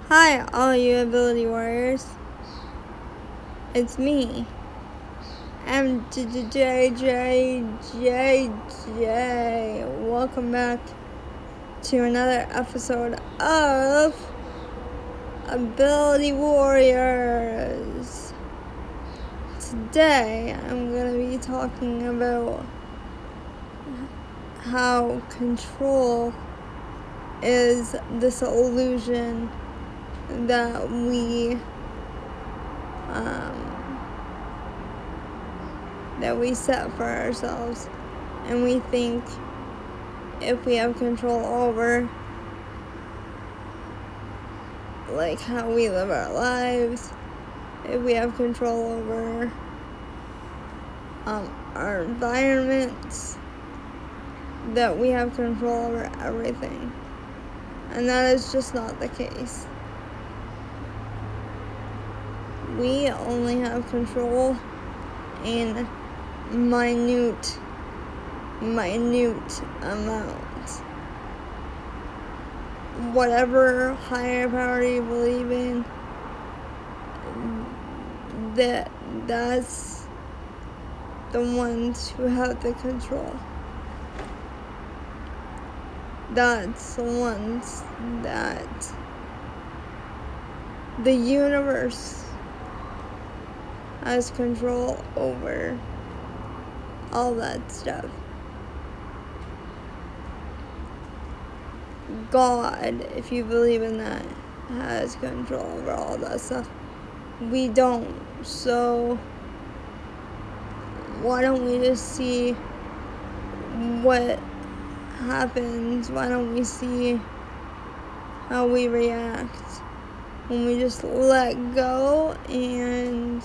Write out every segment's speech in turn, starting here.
Hi, all you ability warriors. It's me, MJJJJJ. Welcome back to another episode of Ability Warriors. Today, I'm going to be talking about how control is this illusion that we set for ourselves, and we think if we have control over like how we live our lives, if we have control over our environments, that we have control over everything, and that is just not the case. We only have control in minute amount. Whatever higher power you believe in, that's the ones who have the control. That's the ones that the universe has control over. All that stuff. God, if you believe in that, has control over all that stuff. We don't. So why don't we just see what happens? Why don't we see how we react when we just let go and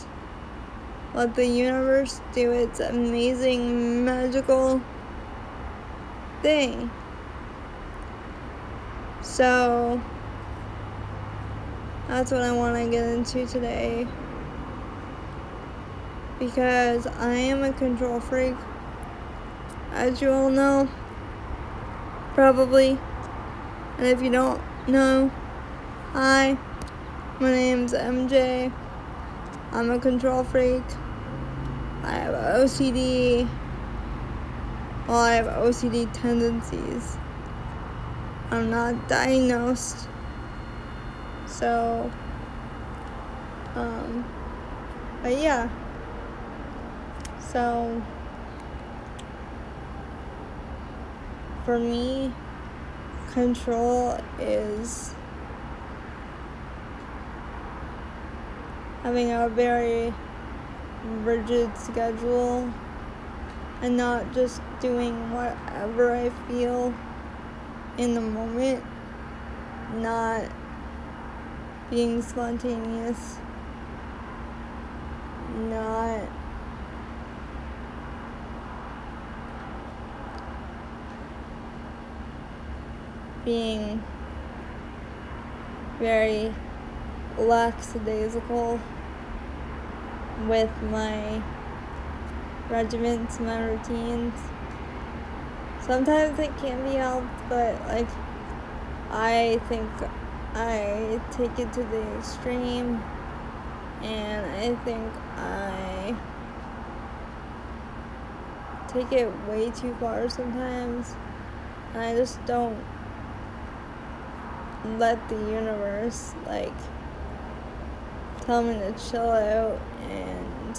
let the universe do its amazing, magical thing? So that's what I want to get into today, because I am a control freak, as you all know, probably. And if you don't know, hi, my name's MJ. I'm a control freak. I have OCD. Well, I have OCD tendencies. I'm not diagnosed. So, but yeah. So, for me, control is having a very rigid schedule and not just doing whatever I feel in the moment, not being spontaneous, not being very lackadaisical with my regiments, my routines. Sometimes it can be helped, but I think I take it to the extreme, and I think I take it way too far sometimes, and I just don't let the universe tell me to chill out and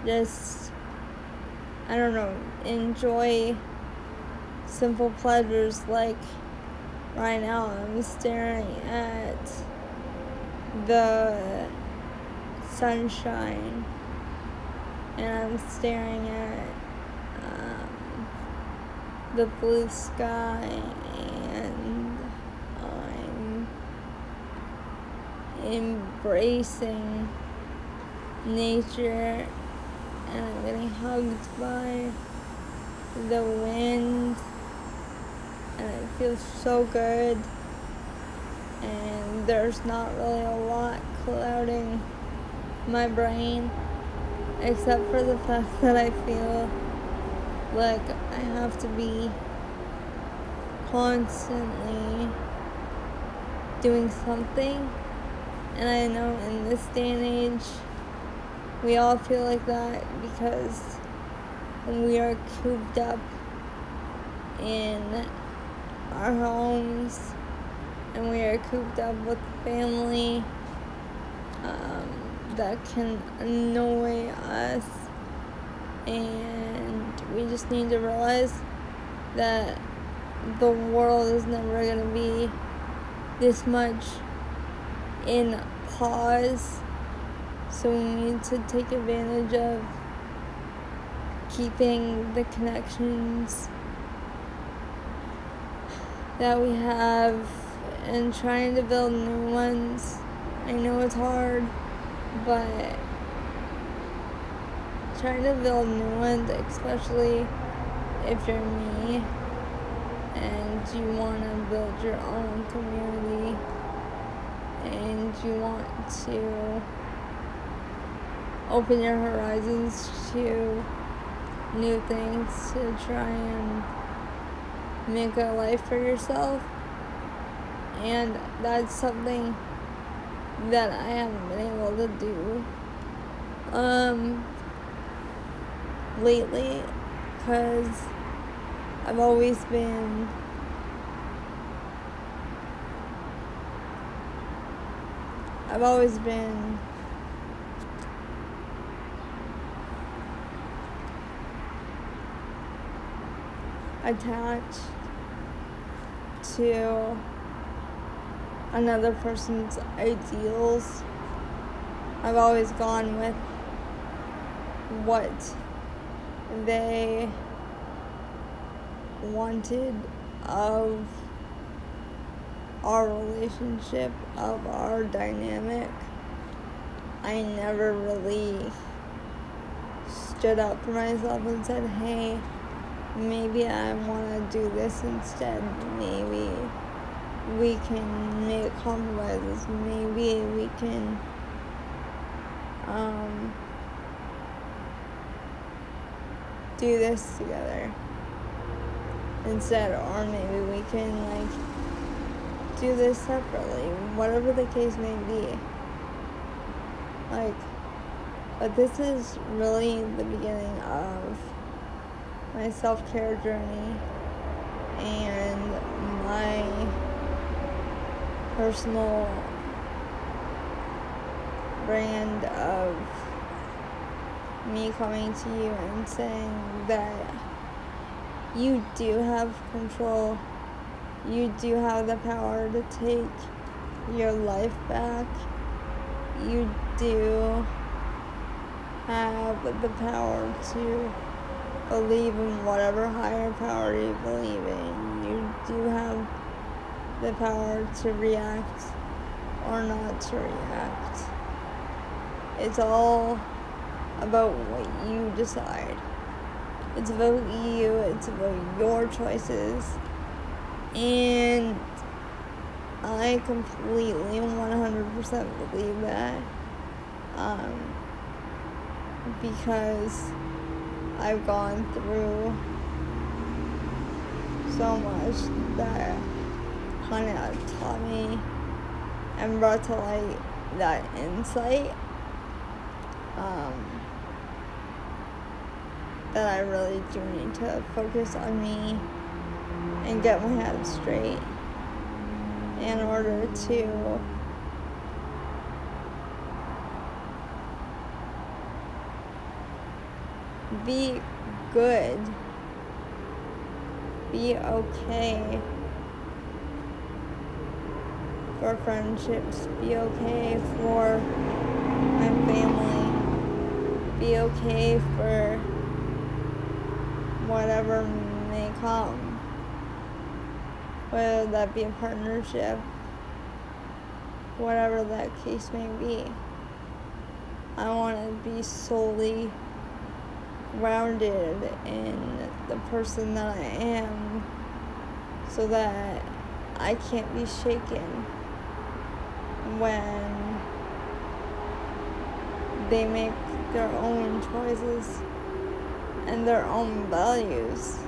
just, I don't know, enjoy simple pleasures. Like right now I'm staring at the sunshine, and I'm staring at the blue sky, and I'm embracing nature, and I'm getting hugged by the wind, and it feels so good, and there's not really a lot clouding my brain, except for the fact that I feel like I have to be constantly doing something. And I know in this day and age, we all feel like that because we are cooped up in our homes and we are cooped up with family that can annoy us, and we just need to realize that the world is never going to be this much in pause, so we need to take advantage of keeping the connections that we have and trying to build new ones. I know it's hard, but trying to build new ones, especially if you're me and you want to build your own community and you want to open your horizons to new things, to try and make a life for yourself. And that's something that I haven't been able to do lately, because I've always been attached to another person's ideals. I've always gone with what they wanted of our relationship, of our dynamic. I never really stood up for myself and said, hey, maybe I want to do this instead. Maybe we can make compromises. Maybe we can do this together instead, or maybe we can do this separately, whatever the case may be. But this is really the beginning of my self-care journey and my personal brand of me coming to you and saying that you do have control, you do have the power to take your life back, you do have the power to believe in whatever higher power you believe in. You do have the power to react or not to react. It's all about what you decide. It's about you, it's about your choices. And I completely 100% believe that. Because I've gone through so much that kind of taught me and brought to light that insight that I really do need to focus on me and get my head straight in order to be good, be okay for friendships, be okay for my family, be okay for whatever may come, whether that be a partnership, whatever that case may be. I want to be solely grounded in the person that I am so that I can't be shaken when they make their own choices and their own values.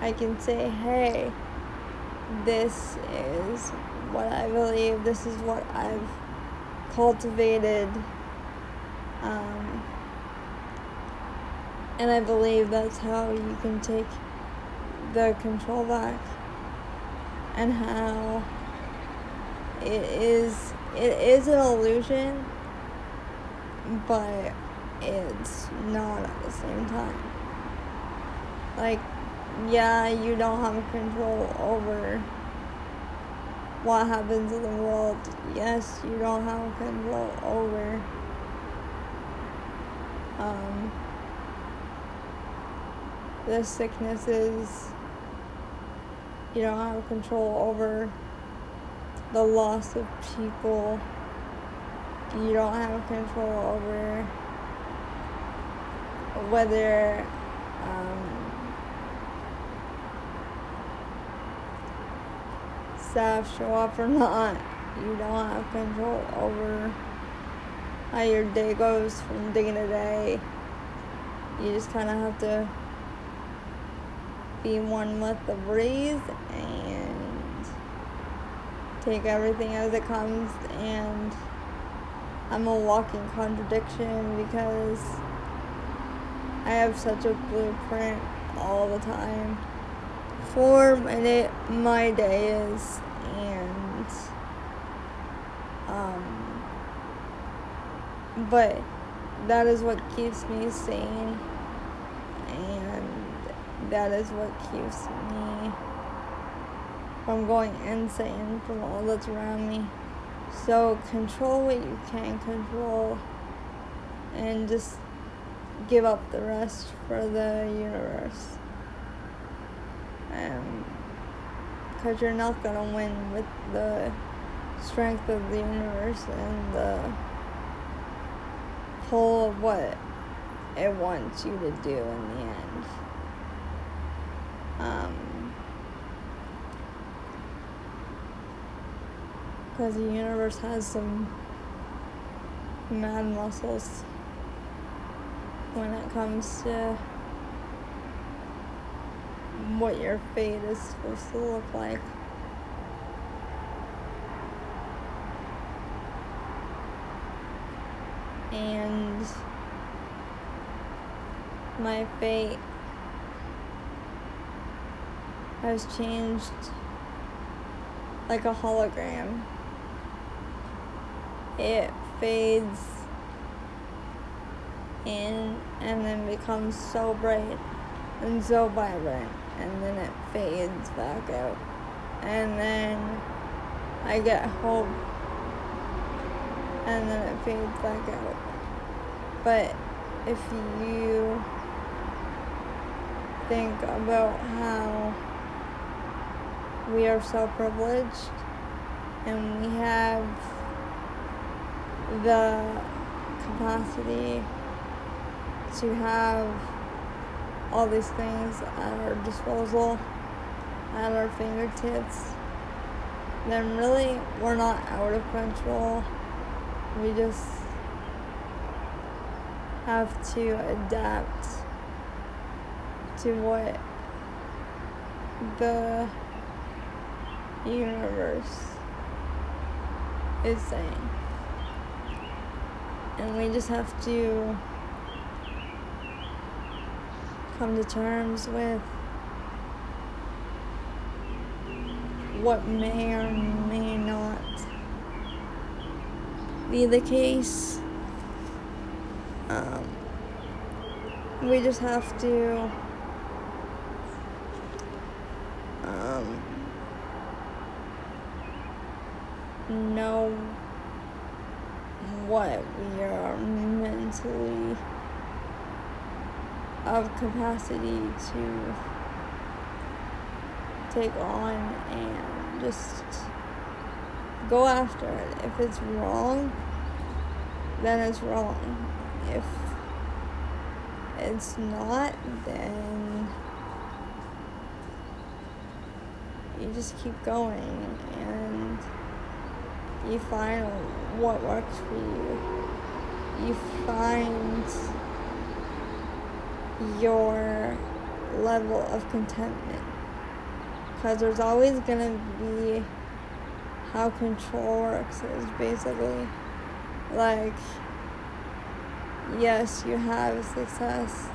I can say, hey, this is what I believe, this is what I've cultivated, and I believe that's how you can take the control back, and how it is an illusion, but it's not at the same time. Like, yeah, you don't have control over what happens in the world. Yes, you don't have control over the sicknesses. You don't have control over the loss of people. You don't have control over whether staff show up or not. You don't have control over how your day goes from day to day. You just kind of have to be one with the breeze and take everything as it comes. And I'm a walking contradiction because I have such a blueprint all the time for my days, and but that is what keeps me sane, and that is what keeps me from going insane from all that's around me. So control what you can control, and just give up the rest for the universe. Because you're not going to win with the strength of the universe and the pull of what it wants you to do in the end. Because the universe has some mad muscles when it comes to what your fate is supposed to look like. And my fate has changed like a hologram. It fades in and then becomes so bright and so vibrant, and then it fades back out, and then I get hope, and then it fades back out. But if you think about how we are so privileged and we have the capacity to have all these things at our disposal, at our fingertips, then really we're not out of control. We just have to adapt to what the universe is saying. And we just have to come to terms with what may or may not be the case. We just have to know what we are mentally of capacity to take on, and just go after it. If it's wrong, then it's wrong. If it's not, then you just keep going and you find what works for you. You find your level of contentment. Because there's always going to be how control works is basically like, yes, you have success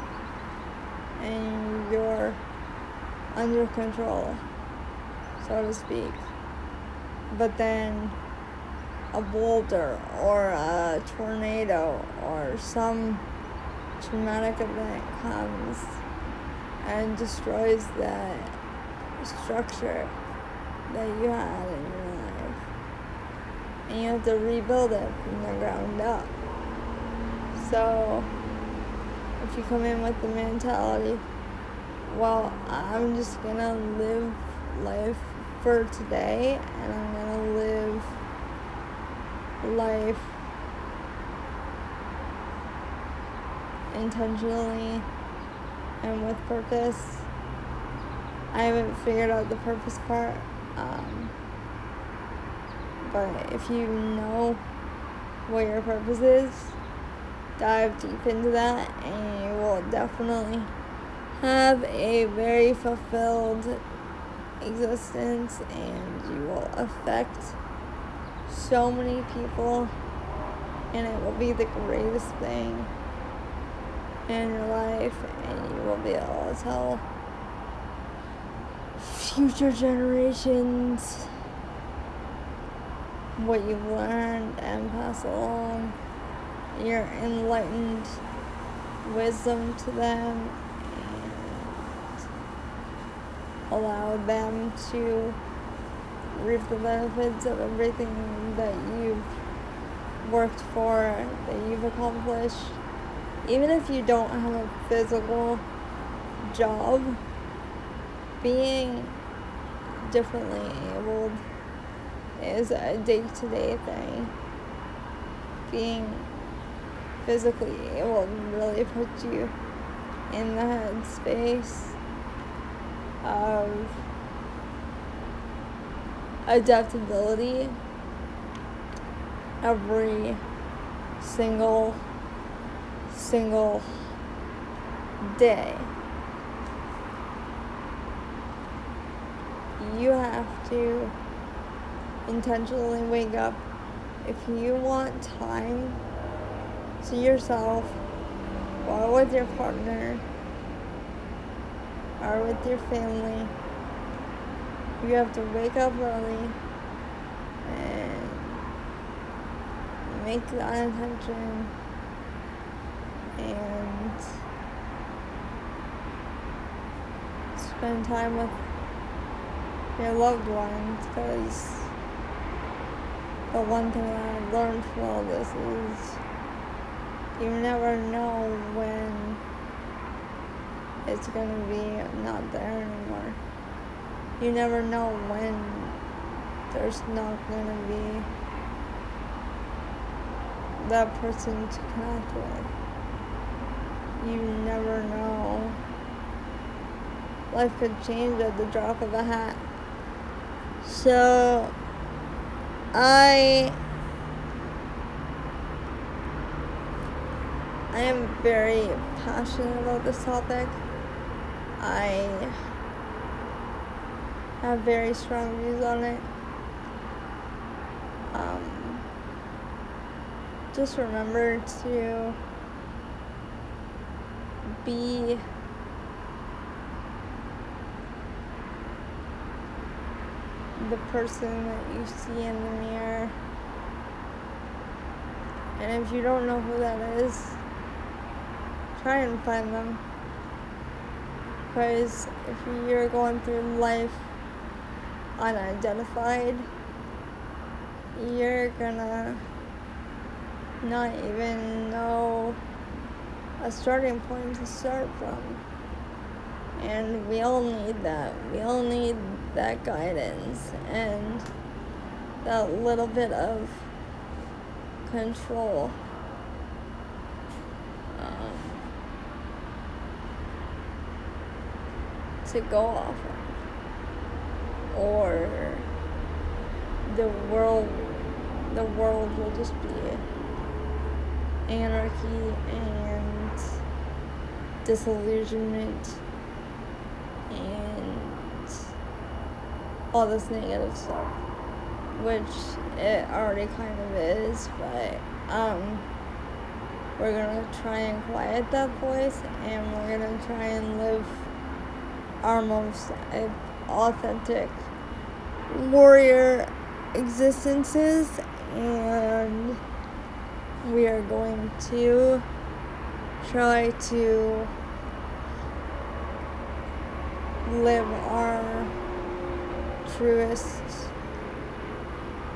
and you're under control, so to speak. But then a boulder or a tornado or some traumatic event comes and destroys that structure that you had in your life, and you have to rebuild it from the ground up. So if you come in with the mentality, well, I'm just gonna live life for today, and I'm gonna live life intentionally and with purpose. I haven't figured out the purpose part, but if you know what your purpose is, dive deep into that, and you will definitely have a very fulfilled existence, and you will affect so many people, and it will be the greatest thing in your life, and you will be able to tell future generations what you've learned and pass along your enlightened wisdom to them, and allow them to reap the benefits of everything that you've worked for, that you've accomplished. Even if you don't have a physical job, being differently abled is a day-to-day thing. Being physically able really puts you in the headspace of adaptability every single day. You have to intentionally wake up. If you want time to yourself, or with your partner, or with your family, you have to wake up early and make that intention and spend time with your loved ones, because the one thing that I've learned from all this is you never know when it's going to be not there anymore. You never know when there's not going to be that person to connect with. You never know. Life could change at the drop of a hat. So, I am very passionate about this topic. I have very strong views on it. Just remember to be the person that you see in the mirror. And if you don't know who that is, try and find them. Because if you're going through life unidentified, you're gonna not even know a starting point to start from. And we all need that. We all need that guidance and that little bit of control. To go off of. Or the world will just be anarchy and disillusionment and all this negative stuff, which it already kind of is, but we're gonna try and quiet that voice, and we're gonna try and live our most authentic warrior existences, and we are going to try to live our truest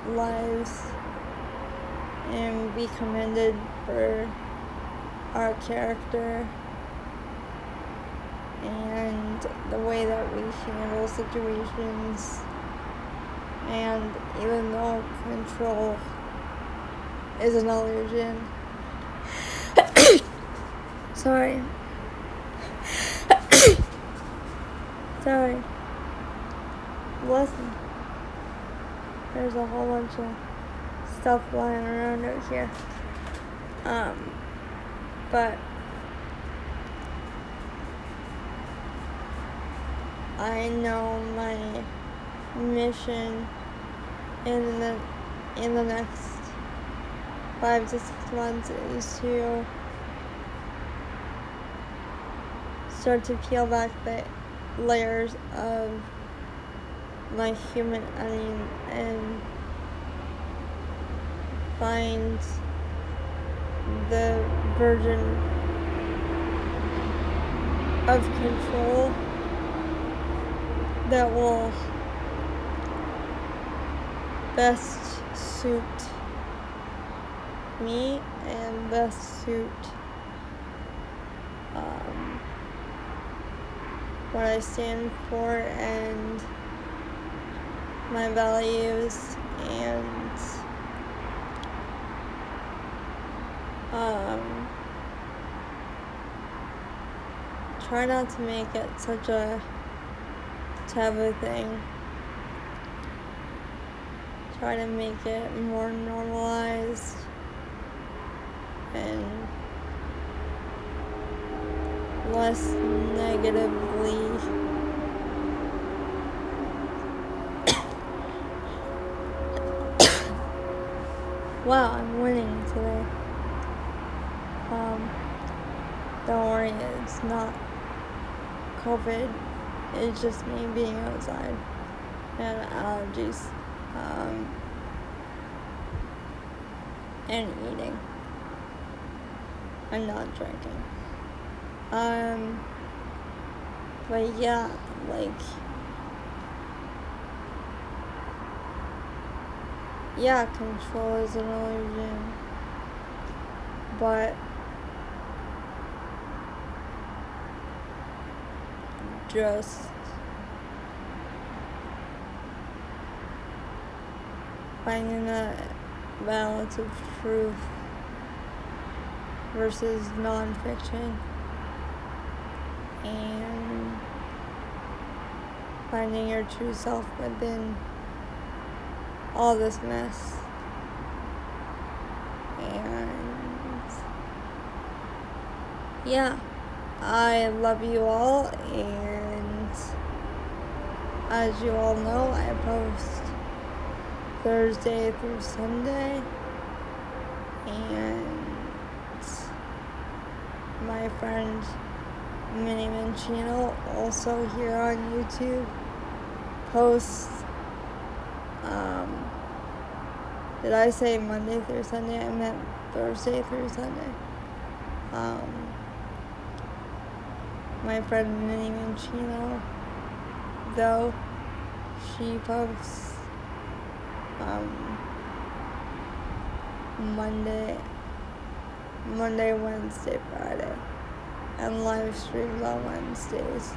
lives and be commended for our character and the way that we handle situations. And even though control is an illusion, sorry, bless me. There's a whole bunch of stuff flying around out here. But I know my mission in the next 5 to 6 months is to start to peel back the layers of my human onion and find the version of control that will best suit me and best suit what I stand for and my values, and try not to make it such a taboo thing. Try to make it more normalized and less negatively wow, I'm winning today. Don't worry, it's not COVID. It's just me being outside and allergies. And eating. I'm not drinking. But yeah, control is an illusion, but just finding that balance of truth versus non-fiction, and finding your true self within all this mess. And yeah, I love you all, and as you all know, I post Thursday through Sunday, and my friend Minnie Mancino, also here on YouTube, posts, did I say Monday through Sunday? I meant Thursday through Sunday. My friend Minnie Mancino, though, she posts Monday, Wednesday, Friday, and live streams on Wednesdays.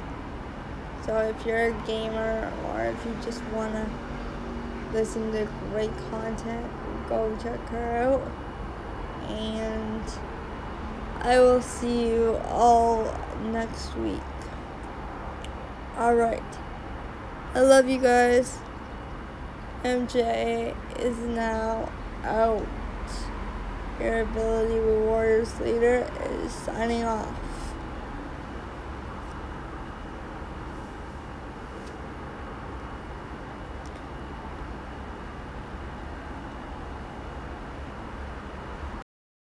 So if you're a gamer, or if you just want to listen to great content, go check her out. And I will see you all next week. Alright. I love you guys. MJ is now out. Your Ability Warriors Leader is signing off.